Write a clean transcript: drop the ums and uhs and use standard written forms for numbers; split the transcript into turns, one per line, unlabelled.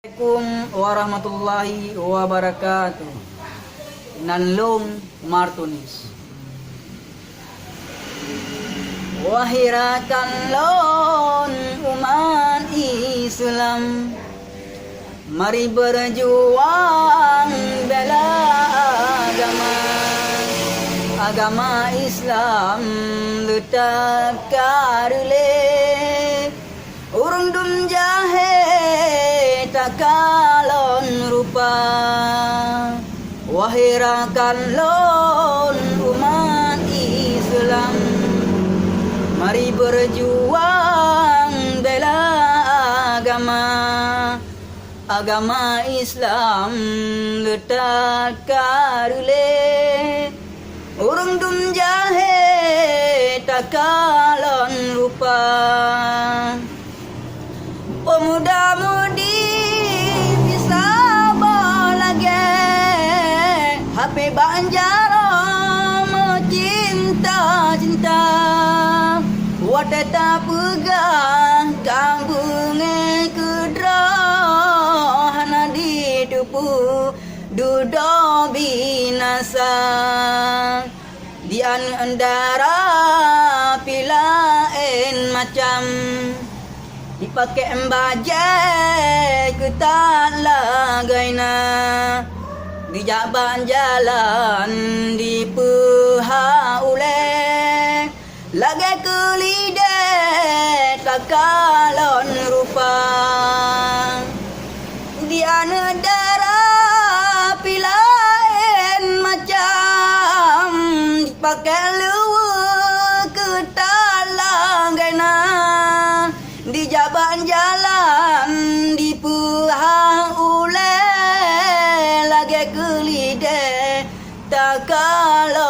Assalamualaikum warahmatullahi wabarakatuh. Nanlong Martunis. Wahirakan lon umat Islam, mari berjuang bela agama Islam letak karule urung dum jahe takalon rupa. Wahirakan lon umat Islam, mari berjuang bela agama Islam letak karule urung dum jahe takalon rupa. Pemuda-mudi bisa bolage HP Banjaro cinta wateta pegang kambunge kudro hana didupu dudo binasa dian endara pilaen macam dipakai embajai ketat lagaina di jaban jalan di pehaule lagi kelide kakalon rupa di anedara pilaen macam dipakai luwe ketat lagaina di jaban jalan di pehaule lagi kelide tak kalah